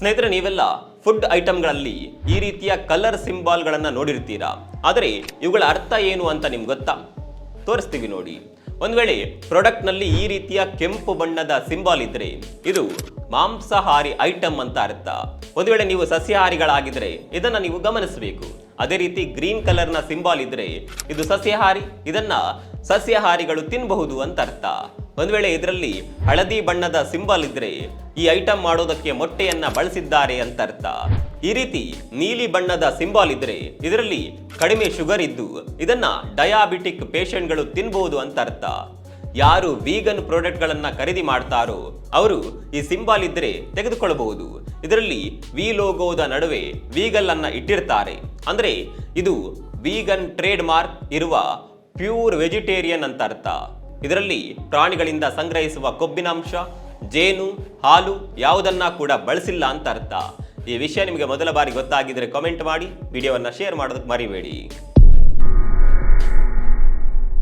ಸ್ನೇಹಿತರೆ, ನೀವೆಲ್ಲ ಫುಡ್ ಐಟಮ್ಗಳಲ್ಲಿ ಈ ರೀತಿಯ ಕಲರ್ ಸಿಂಬಾಲ್ಗಳನ್ನು ನೋಡಿರ್ತೀರಾ. ಆದರೆ ಇವುಗಳ ಅರ್ಥ ಏನು ಅಂತ ನಿಮ್ಗೆ ಗೊತ್ತಾ? ತೋರಿಸ್ತೀವಿ ನೋಡಿ. ಒಂದು ವೇಳೆ ಪ್ರಾಡಕ್ಟ್ನಲ್ಲಿ ಈ ರೀತಿಯ ಕೆಂಪು ಬಣ್ಣದ ಸಿಂಬಾಲ್ ಇದ್ರೆ ಇದು ಮಾಂಸಾಹಾರಿ ಐಟಮ್ ಅಂತ ಅರ್ಥ. ಒಂದು ವೇಳೆ ನೀವು ಸಸ್ಯಾಹಾರಿಗಳಾಗಿದ್ರೆ ಇದನ್ನ ನೀವು ಗಮನಿಸಬೇಕು. ಅದೇ ರೀತಿ ಗ್ರೀನ್ ಕಲರ್ನ ಸಿಂಬಾಲ್ ಇದ್ರೆ ಇದು ಸಸ್ಯಾಹಾರಿ, ಇದನ್ನ ಸಸ್ಯಾಹಾರಿಗಳು ತಿನ್ನಬಹುದು ಅಂತ ಅರ್ಥ. ಒಂದು ವೇಳೆ ಇದರಲ್ಲಿ ಹಳದಿ ಬಣ್ಣದ ಸಿಂಬಲ್ ಇದ್ರೆ ಈ ಐಟಮ್ ಮಾಡೋದಕ್ಕೆ ಮೊಟ್ಟೆಯನ್ನ ಬಳಸಿದ್ದಾರೆ ಅಂತ ಅರ್ಥ. ಈ ರೀತಿ ನೀಲಿ ಬಣ್ಣದ ಸಿಂಬಲ್ ಇದ್ರೆ ಇದರಲ್ಲಿ ಕಡಿಮೆ ಶುಗರ್ ಇದ್ದು ಇದನ್ನ ಡಯಾಬಿಟಿಕ್ ಪೇಷಂಟ್ಗಳು ತಿನ್ನಬಹುದು ಅಂತ ಅರ್ಥ. ಯಾರು ವೀಗನ್ ಪ್ರಾಡಕ್ಟ್ಗಳನ್ನ ಖರೀದಿ ಮಾಡ್ತಾರೋ ಅವರು ಈ ಸಿಂಬಲ್ ಇದ್ರೆ ತೆಗೆದುಕೊಳ್ಳಬಹುದು. ಇದರಲ್ಲಿ ವಿ ಲೋಗೋದ ನಡುವೆ ವೀಗಲ್ ಅನ್ನ ಇಟ್ಟಿರ್ತಾರೆ. ಅಂದ್ರೆ ಇದು ವೀಗನ್ ಟ್ರೇಡ್ ಮಾರ್ಕ್ ಇರುವ ಪ್ಯೂರ್ ವೆಜಿಟೇರಿಯನ್ ಅಂತ ಅರ್ಥ. ಇದರಲ್ಲಿ ಪ್ರಾಣಿಗಳಿಂದ ಸಂಗ್ರಹಿಸುವ ಕೊಬ್ಬಿನಾಂಶ, ಜೇನು, ಹಾಲು ಯಾವುದನ್ನ ಕೂಡ ಬಳಸಿಲ್ಲ ಅಂತ ಅರ್ಥ. ಈ ವಿಷಯ ನಿಮಗೆ ಮೊದಲ ಬಾರಿ ಗೊತ್ತಾಗಿದ್ರೆ ಕಾಮೆಂಟ್ ಮಾಡಿ, ವಿಡಿಯೋವನ್ನು ಶೇರ್ ಮಾಡೋದಕ್ಕೆ ಮರಿಬೇಡಿ.